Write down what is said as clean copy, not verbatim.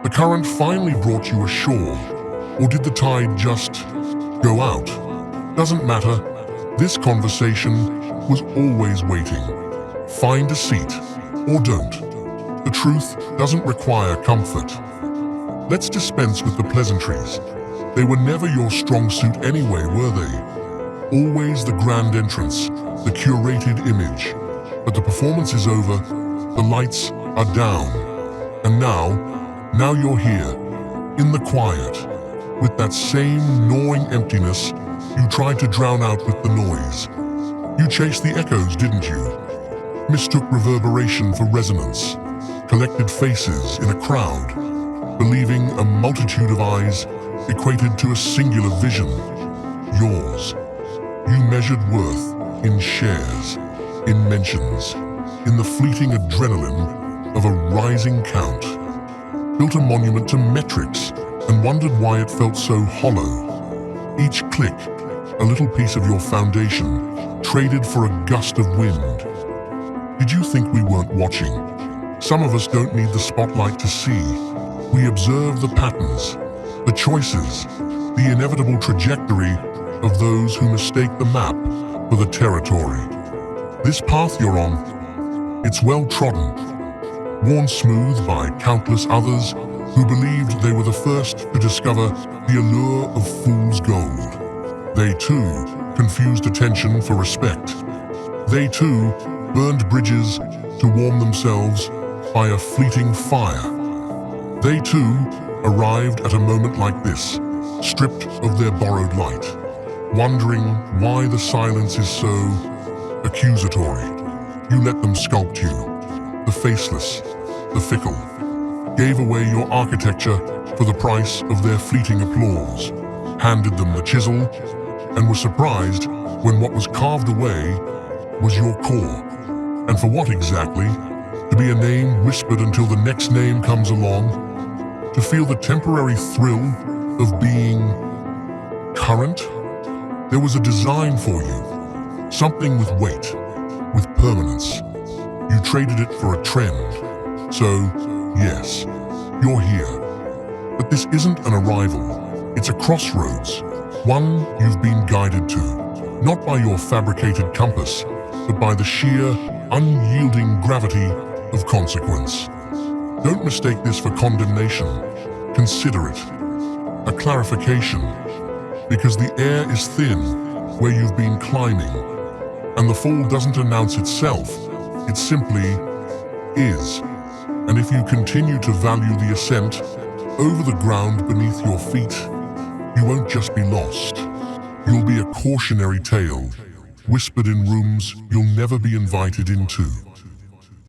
The current finally brought you ashore, or did the tide just go out? Doesn't matter. This conversation was always waiting. Find a seat, or don't. The truth doesn't require comfort. Let's dispense with the pleasantries. They were never your strong suit anyway, were they? Always the grand entrance, the curated image. But the performance is over, the lights are down. And now you're here, in the quiet, with that same gnawing emptiness you tried to drown out with the noise. You chased the echoes, didn't you? Mistook reverberation for resonance, collected faces in a crowd, believing a multitude of eyes equated to a singular vision, yours. You measured worth in shares, in mentions, in the fleeting adrenaline of a rising count. Built a monument to metrics and wondered why it felt so hollow. Each click, a little piece of your foundation, traded for a gust of wind. Did you think we weren't watching? Some of us don't need the spotlight to see. We observe the patterns, the choices, the inevitable trajectory of those who mistake the map for the territory. This path you're on, it's well trodden, worn smooth by countless others who believed they were the first to discover the allure of fool's gold. They too confused attention for respect. They too burned bridges to warm themselves by a fleeting fire. They too arrived at a moment like this, stripped of their borrowed light, wondering why the silence is so accusatory. You let them sculpt you, the faceless, the fickle, gave away your architecture for the price of their fleeting applause, handed them the chisel, and were surprised when what was carved away was your core. And for what exactly? To be a name whispered until the next name comes along? To feel the temporary thrill of being current? There was a design for you, something with weight, with permanence. You traded it for a trend. So, yes, you're here. But this isn't an arrival, it's a crossroads, one you've been guided to, not by your fabricated compass, but by the sheer, unyielding gravity of consequence. Don't mistake this for condemnation. Consider it a clarification, because the air is thin where you've been climbing, and the fall doesn't announce itself, it simply is. And if you continue to value the ascent over the ground beneath your feet, you won't just be lost. You'll be a cautionary tale, whispered in rooms you'll never be invited into.